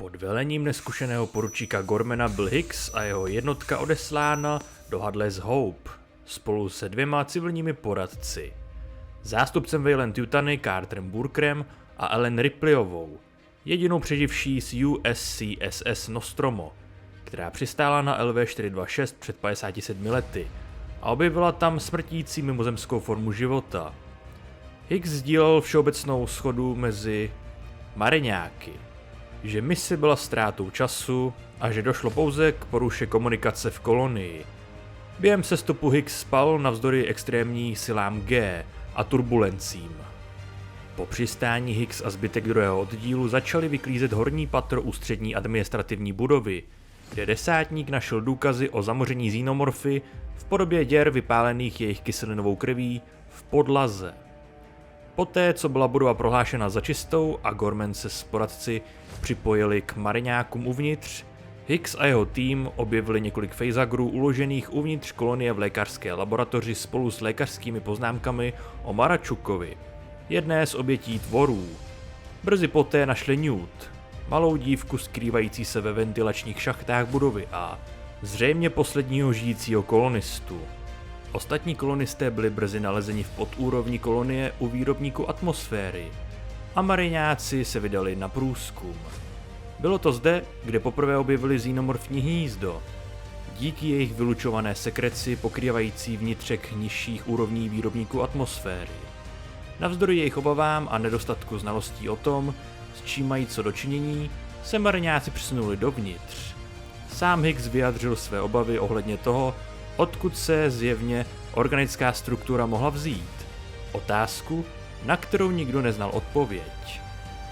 Pod velením neskušeného poručíka Gormana byl Hicks a jeho jednotka odeslána do Hadley's Hope spolu se 2 civilními poradci. Zástupcem Weyland Yutany Carterem Burkerem a Ellen Ripleyovou, jedinou přeživší z USCSS Nostromo, která přistála na LV-426 před 57 lety a objevila tam smrtící mimozemskou formu života. Hicks sdílel všeobecnou shodu mezi mariňáky, že mise byla ztrátou času a že došlo pouze k poruše komunikace v kolonii. Během sestupu Hicks spal navzdory extrémní silám G a turbulencím. Po přistání Hicks a zbytek druhého oddílu začali vyklízet horní patro ústřední administrativní budovy, kde desátník našel důkazy o zamoření xenomorfy v podobě děr vypálených jejich kyselinovou krví v podlaze. Poté, co byla budova prohlášena za čistou a Gorman se s poradci připojili k mariňákům uvnitř, Hicks a jeho tým objevili několik phaserů uložených uvnitř kolonie v lékařské laboratoři spolu s lékařskými poznámkami o Marachukovi, jedné z obětí tvorů. Brzy poté našli Newt, malou dívku skrývající se ve ventilačních šachtách budovy A, zřejmě posledního žijícího kolonistu. Ostatní kolonisté byli brzy nalezeni v podúrovni kolonie u výrobníku atmosféry a mariňáci se vydali na průzkum. Bylo to zde, kde poprvé objevili xenomorfní hnízdo, díky jejich vylučované sekreci pokrývající vnitřek nižších úrovní výrobníku atmosféry. Navzdory jejich obavám a nedostatku znalostí o tom, s čím mají co dočinění, se mariňáci přesunuli dovnitř. Sám Hicks vyjádřil své obavy ohledně toho, odkud se zjevně organická struktura mohla vzít. Otázku, na kterou nikdo neznal odpověď.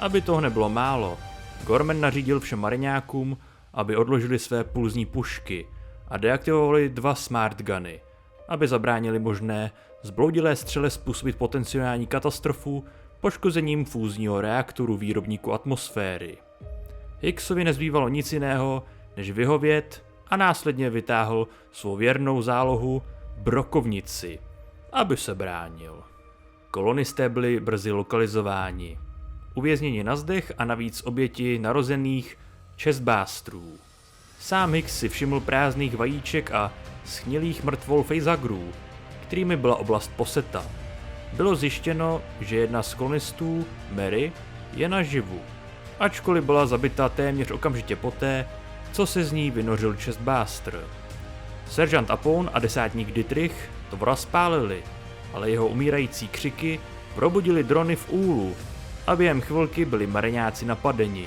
Aby toho nebylo málo, Gorman nařídil všem mariňákům, aby odložili své pulzní pušky a deaktivovali 2 smart guny, aby zabránili možné zbloudilé střele způsobit potenciální katastrofu poškozením fúzního reaktoru výrobníku atmosféry. Hicksovi nezbývalo nic jiného, než vyhovět a následně vytáhl svou věrnou zálohu brokovnici, aby se bránil. Kolonisté byli brzy lokalizováni, uvězněni na zdech a navíc oběti narozených chestbusterů. Sám Hicks si všiml prázdných vajíček a schnilých mrtvol facehugrů, kterými byla oblast poseta. Bylo zjištěno, že jedna z kolonistů, Mary, je naživu, ačkoliv byla zabita téměř okamžitě poté, co se z ní vynořil chestbuster. Seržant Apone a desátník Dietrich tvora spálili, ale jeho umírající křiky probudili drony v úlu a během chvilky byli mariňáci napadeni.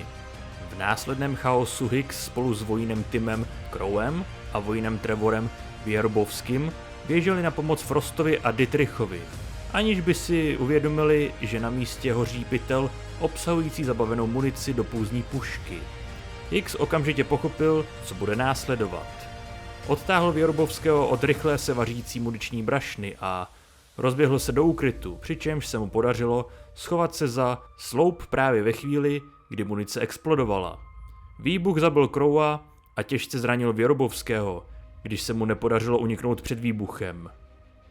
V následném chaosu Hicks spolu s vojínem Timem Crowem a vojínem Trevorem Věrbovským běželi na pomoc Frostovi a Dietrichovi, aniž by si uvědomili, že na místě hoří pytel obsahující zabavenou munici do pulzní pušky. Hicks okamžitě pochopil, co bude následovat. Odtáhl Věrbovského od rychle se vařící muniční brašny a rozběhl se do úkrytu, přičemž se mu podařilo schovat se za sloup právě ve chvíli, kdy munice explodovala. Výbuch zabil Crowa a těžce zranil Věrbovského, když se mu nepodařilo uniknout před výbuchem.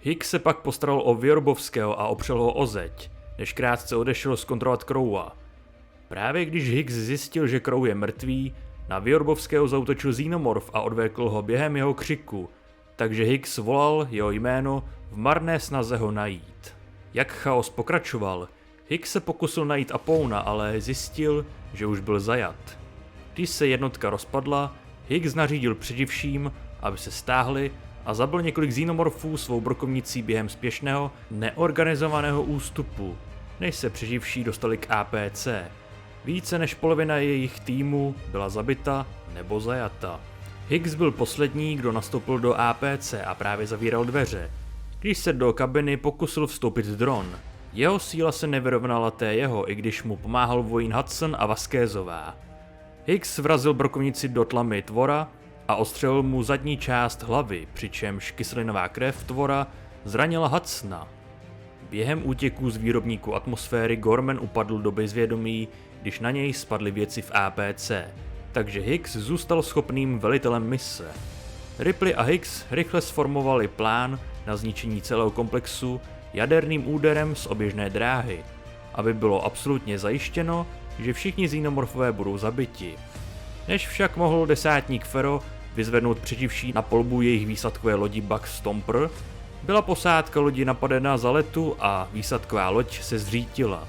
Hicks se pak postaral o Věrbovského a opřel ho o zeď, než krátce odešel zkontrolovat Crowa. Právě když Hicks zjistil, že Crow je mrtvý, na Věrbovského zaútočil xenomorf a odvékl ho během jeho křiku, takže Hicks volal jeho jméno v marné snaze ho najít. Jak chaos pokračoval, Hicks se pokusil najít Apona, ale zjistil, že už byl zajat. Když se jednotka rozpadla, Hicks nařídil přeživším, aby se stáhli a zabil několik xenomorfů svou brokovnicí během spěšného, neorganizovaného ústupu, než se přeživší dostali k APC. Více než polovina jejich týmu byla zabita nebo zajata. Hicks byl poslední, kdo nastoupil do APC a právě zavíral dveře, když se do kabiny pokusil vstoupit dron. Jeho síla se nevyrovnala té jeho, i když mu pomáhal vojín Hudson a Vasquezová. Hicks vrazil brokovnici do tlamy tvora a ostřelil mu zadní část hlavy, přičemž kyselinová krev tvora zranila Hudsona. Během útěků z výrobníku atmosféry Gorman upadl do bezvědomí, když na něj spadly věci v APC, takže Hicks zůstal schopným velitelem mise. Ripley a Hicks rychle sformovali plán na zničení celého komplexu jaderným úderem z oběžné dráhy, aby bylo absolutně zajištěno, že všichni xenomorfové budou zabiti. Než však mohl desátník Fero vyzvednout přeživší na palbu jejich výsadkové lodi Bug Stomper, byla posádka lodi napadena za letu a výsadková loď se zřítila.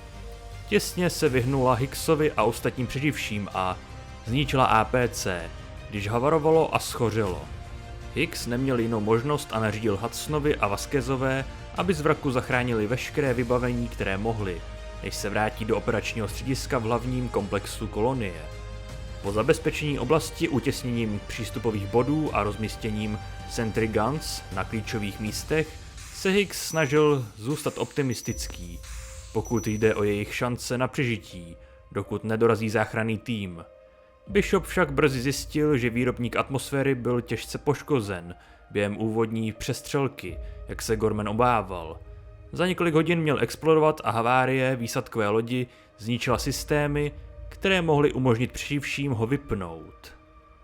Těsně se vyhnula Hicksovi a ostatním přeživším a zničila APC, když havarovalo a schořelo. Hicks neměl jinou možnost a nařídil Hudsonovi a Vasquezové, aby z vraku zachránili veškeré vybavení, které mohli, než se vrátí do operačního střediska v hlavním komplexu kolonie. Po zabezpečení oblasti utěsněním přístupových bodů a rozmístěním sentry guns na klíčových místech se Hicks snažil zůstat optimistický, pokud jde o jejich šance na přežití, dokud nedorazí záchranný tým. Bishop však brzy zjistil, že výrobník atmosféry byl těžce poškozen během úvodní přestřelky, jak se Gorman obával. Za několik hodin měl explodovat a havárie výsadkové lodi zničila systémy, které mohly umožnit přeživším ho vypnout.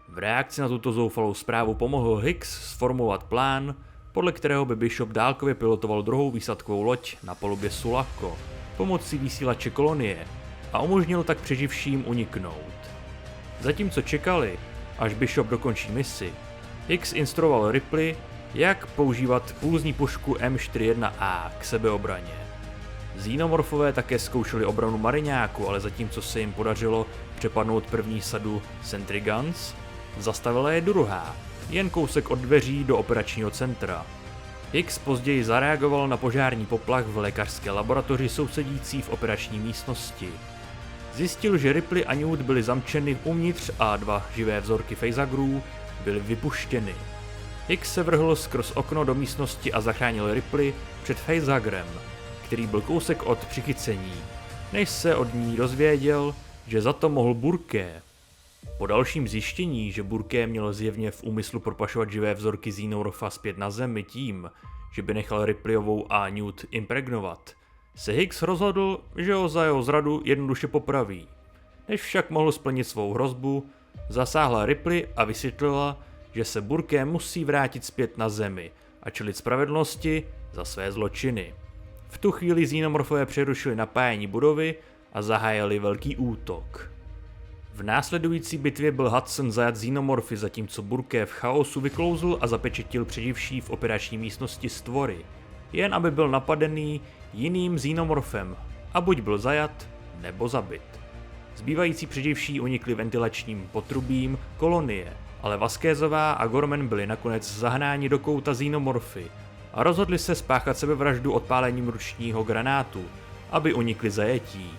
V reakci na tuto zoufalou zprávu pomohl Hicks sformulovat plán, podle kterého by Bishop dálkově pilotoval druhou výsadkovou loď na palubě Sulaco pomocí vysílače kolonie a umožnil tak přeživším uniknout. Zatímco čekali, až Bishop dokončí misi, Hicks instruoval Ripley, jak používat pulzní pušku M41A k sebeobraně. Xenomorfové také zkoušeli obranu mariňáku, ale zatímco se jim podařilo přepadnout první sadu sentry guns, zastavila je druhá, jen kousek od dveří do operačního centra. Hicks později zareagoval na požární poplach v lékařské laboratoři sousedící v operační místnosti. Zjistil, že Ripley a Newt byly zamčeny uvnitř a dva živé vzorky facehagerů byly vypuštěny. Hicks se vrhl skrz okno do místnosti a zachránil Ripley před facehagerem, který byl kousek od přichycení, než se od ní dozvěděl, že za to mohl Burke. Po dalším zjištění, že Burke měl zjevně v úmyslu propašovat živé vzorky Xenomorfa zpět na Zemi tím, že by nechal Ripleyovou a Newt impregnovat, se Hicks rozhodl, že ho za jeho zradu jednoduše popraví. Než však mohl splnit svou hrozbu, zasáhla Ripley a vysvětlila, že se Burke musí vrátit zpět na Zemi a čelit spravedlnosti za své zločiny. V tu chvíli Xenomorfové přerušili napájení budovy a zahájili velký útok. V následující bitvě byl Hudson zajat Xenomorfy, zatímco Burke v chaosu vyklouzl a zapečetil přeživší v operační místnosti stvory, jen aby byl napadený jiným Xenomorfem a buď byl zajat nebo zabit. Zbývající přeživší unikli ventilačním potrubím kolonie, ale Vasquezová a Gorman byli nakonec zahnáni do kouta Xenomorfy a rozhodli se spáchat sebevraždu odpálením ručního granátu, aby unikli zajetí.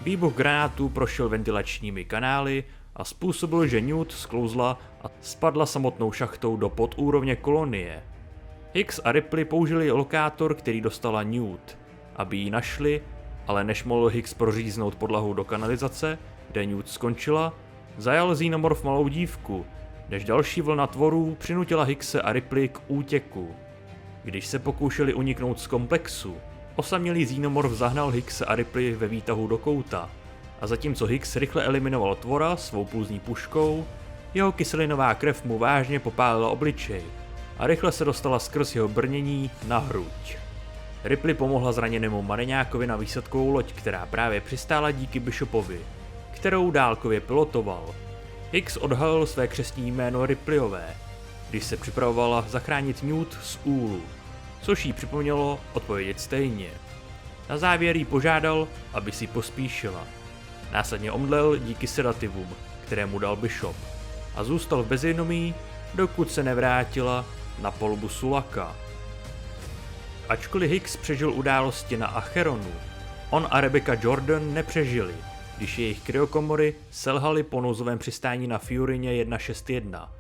Výbuch granátu prošel ventilačními kanály a způsobil, že Newt sklouzla a spadla samotnou šachtou do podúrovně kolonie. Hicks a Ripley použili lokátor, který dostala Newt, aby ji našli, ale než mohl Hicks proříznout podlahu do kanalizace, kde Newt skončila, zajal Xenomorf malou dívku, než další vlna tvorů přinutila Hickse a Ripley k útěku. Když se pokoušeli uniknout z komplexu, osamělý Xenomorf zahnal Hickse a Ripley ve výtahu do kouta a zatímco Hicks rychle eliminoval tvora svou pulzní puškou, jeho kyselinová krev mu vážně popálila obličej a rychle se dostala skrz jeho brnění na hruď. Ripley pomohla zraněnému mariňákovi na výsadkovou loď, která právě přistála díky Bishopovi, kterou dálkově pilotoval. Hicks odhalil své křestní jméno Ripleyové, když se připravovala zachránit Newt z úlu, což jí připomnělo odpovědět stejně. Na závěr jí požádal, aby si pospíšila. Následně omdlel díky sedativům, které mu dal Bishop, a zůstal v bezvědomí, dokud se nevrátila na palubu Sulaca. Ačkoliv Hicks přežil události na Acheronu, on a Rebecca Jordan nepřežili, když jejich kryokomory selhaly po nouzovém přistání na Furině 161.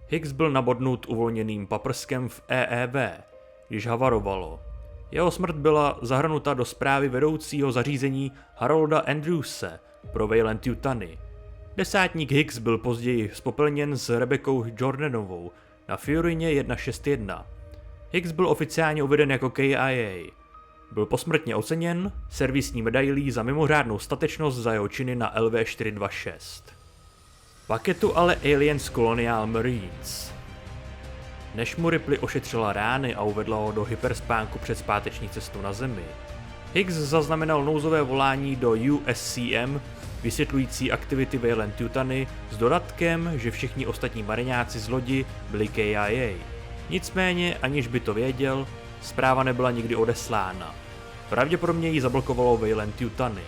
Hicks byl nabodnut uvolněným paprskem v EEV, když havarovalo. Jeho smrt byla zahrnuta do zprávy vedoucího zařízení Harolda Andrewse pro Weyland Yutani. Desátník Hicks byl později spopelněn s Rebeckou Jordanovou na Furině 161. Hicks byl oficiálně uveden jako KIA. Byl posmrtně oceněn servisní medailí za mimořádnou statečnost za jeho činy na LV-426. Paketu ale Aliens Colonial Marines. Než mu Ripley ošetřila rány a uvedla ho do hyperspánku před zpáteční cestou na Zemi, Hicks zaznamenal nouzové volání do USCM v vysvětlující aktivity Weyland-Yutani s dodatkem, že všichni ostatní mariňáci z lodi byli KIA. Nicméně, aniž by to věděl, zpráva nebyla nikdy odeslána. Pravděpodobně ji zablokovalo Weyland-Yutani.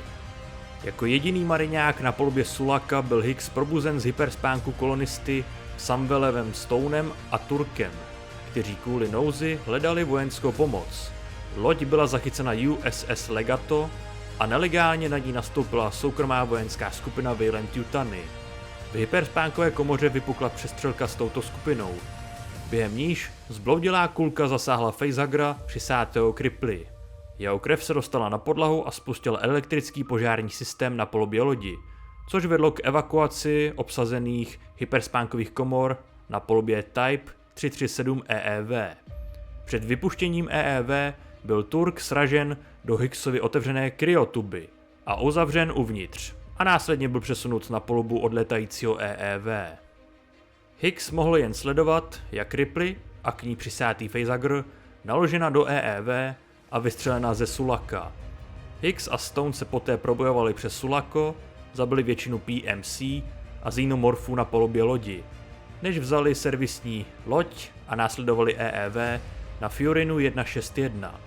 Jako jediný mariňák na palubě Sulaka byl Hicks probuzen z hyperspánku kolonisty Samuelem Stonem a Turkem, kteří kvůli nouzi hledali vojenskou pomoc. Loď byla zachycena USS Legato a nelegálně na ní nastoupila soukromá vojenská skupina Weyland-Yutani. V hyperspánkové komoře vypukla přestřelka s touto skupinou, během níž zbloudilá kulka zasáhla facehuggera přisátého k Ripley. Jeho krev se dostala na podlahu a spustil elektrický požární systém na palubě lodi, což vedlo k evakuaci obsazených hyperspánkových komor na palubě Type 337 EEV. Před vypuštěním EEV byl Turk sražen do Hicksovy otevřené kryotuby a uzavřen uvnitř a následně byl přesunut na palubu odletajícího EEV. Hicks mohl jen sledovat, jak Ripley a k ní přisátý facehugger naložena do EEV a vystřelena ze Sulaka. Hicks a Stone se poté probojovali přes Sulako, zabili většinu PMC a xenomorfů na palubě lodi, než vzali servisní loď a následovali EEV na Furinu 161.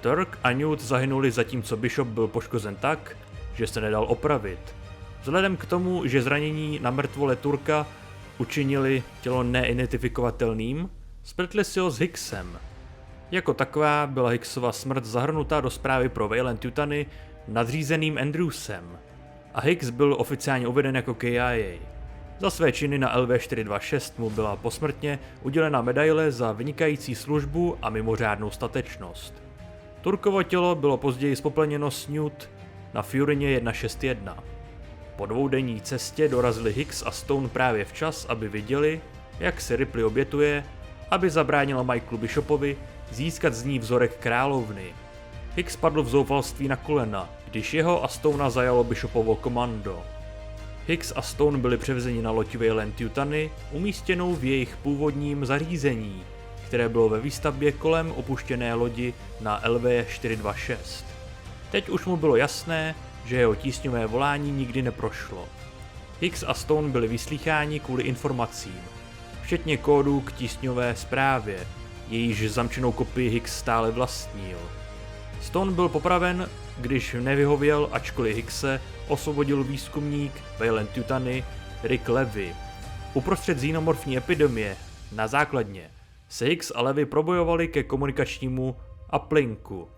Turk a Newt zahynuli, zatímco Bishop byl poškozen tak, že se nedal opravit. Vzhledem k tomu, že zranění na mrtvole Turka učinili tělo neidentifikovatelným, spletli si ho s Hicksem. Jako taková byla Hicksova smrt zahrnutá do zprávy pro Weyland-Yutani nadřízeným Andrewsem a Hicks byl oficiálně uveden jako KIA. Za své činy na LV-426 mu byla posmrtně udělena medaile za vynikající službu a mimořádnou statečnost. Turkovo tělo bylo později zpopelněno s Newt na Furině 161. Po dvoudenní cestě dorazili Hicks a Stone právě včas, aby viděli, jak se Ripley obětuje, aby zabránila Michaelu Bishopovi získat z ní vzorek královny. Hicks padl v zoufalství na kolena, když jeho a Stonea zajalo Bishopovo komando. Hicks a Stone byli převezeni na loď Weyland-Yutani, umístěnou v jejich původním zařízení, které bylo ve výstavbě kolem opuštěné lodi na LV-426. Teď už mu bylo jasné, že jeho tísňové volání nikdy neprošlo. Hicks a Stone byli vyslýcháni kvůli informacím, včetně kódů k tísňové zprávě, jejíž zamčenou kopii Hicks stále vlastnil. Stone byl popraven, když nevyhověl, ačkoliv Hickse osvobodil výzkumník Weyland-Yutani Rick Levy. Uprostřed xenomorfní epidemie na základně se Hicks a Levy probojovali ke komunikačnímu uplinku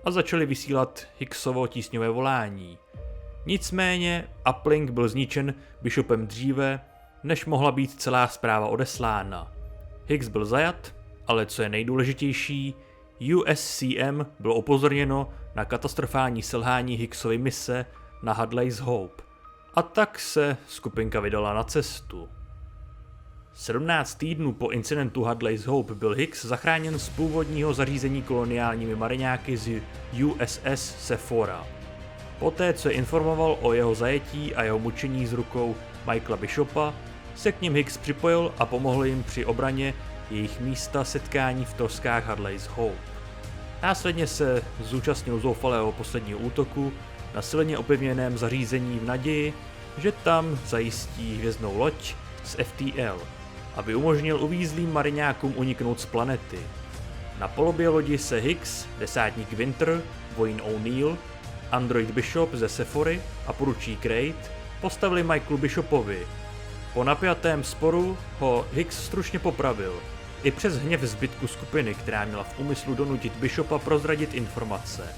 a začali vysílat Hicksovo tísňové volání. Nicméně uplink byl zničen Bishopem dříve, než mohla být celá zpráva odeslána. Hicks byl zajat, ale co je nejdůležitější, USCM bylo upozorněno na katastrofální selhání Hicksovy mise na Hadley's Hope. A tak se skupinka vydala na cestu. 17 týdnů po incidentu Hadley's Hope byl Hicks zachráněn z původního zařízení koloniálními mariňáky z USS Sephora. Poté, co je informoval o jeho zajetí a jeho mučení z rukou Michaela Bishopa, se k nim Hicks připojil a pomohl jim při obraně jejich místa setkání v troskách Hadley's Hope. Následně se zúčastnil zoufalého posledního útoku na silně opevněném zařízení v naději, že tam zajistí hvězdnou loď z FTL, aby umožnil uvízlým mariňákům uniknout z planety. Na palubě lodi se Hicks, desátník Winter, vojín O'Neill, android Bishop ze Sephory a poručík Reid postavili Michaelu Bishopovi. Po napjatém sporu ho Hicks stručně popravil, i přes hněv zbytku skupiny, která měla v úmyslu donutit Bishopa prozradit informace.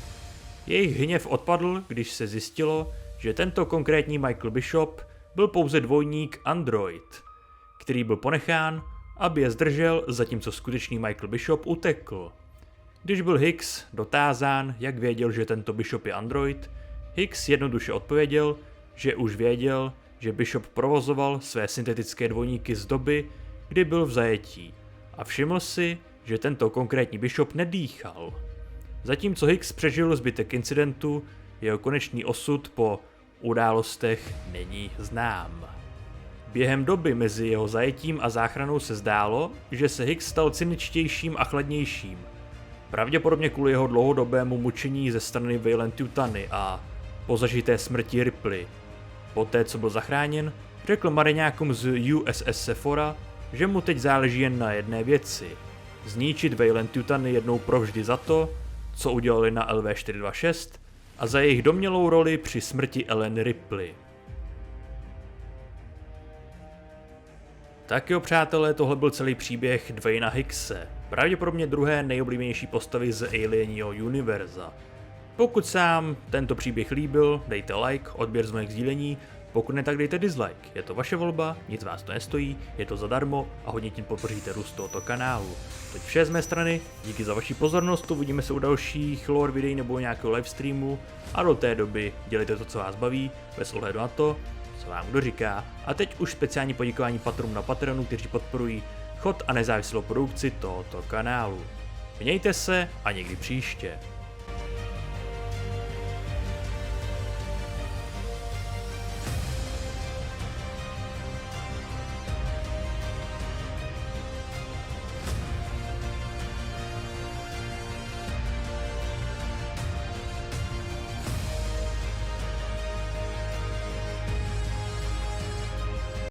Jejich hněv odpadl, když se zjistilo, že tento konkrétní Michael Bishop byl pouze dvojník android, který byl ponechán, aby je zdržel, zatímco skutečný Michael Bishop utekl. Když byl Hicks dotázán, jak věděl, že tento Bishop je android, Hicks jednoduše odpověděl, že už věděl, že Bishop provozoval své syntetické dvojníky z doby, kdy byl v zajetí, a všiml si, že tento konkrétní Bishop nedýchal. Zatímco Hicks přežil zbytek incidentu, jeho konečný osud po událostech není znám. Během doby mezi jeho zajetím a záchranou se zdálo, že se Hicks stal cyničtějším a chladnějším, pravděpodobně kvůli jeho dlouhodobému mučení ze strany Weyland-Yutani a po zažité smrti Ripley. Poté, co byl zachráněn, řekl mariňákům z USS Sephora, že mu teď záleží jen na jedné věci. Zničit Weyland-Yutani jednou provždy za to, co udělali na LV-426 a za jejich domnělou roli při smrti Ellen Ripley. Tak jo přátelé, tohle byl celý příběh Dwayna Hickse, pravděpodobně druhé nejoblíbenější postavy z Alienního univerza. Pokud se vám tento příběh líbil, dejte like, odběr z mých sdílení, pokud ne, tak dejte dislike, je to vaše volba, nic vás to nestojí, je to zadarmo a hodně tím podpoříte růst tohoto kanálu. Teď vše z mé strany, díky za vaši pozornost, uvidíme se u dalších lore videí nebo nějakého livestreamu a do té doby dělejte to, co vás baví, bez ohledu na to, co vám kdo říká. A teď už speciální poděkování patrům na Patreonu, kteří podporují chod a nezávislou produkci tohoto kanálu. Mějte se a někdy příště.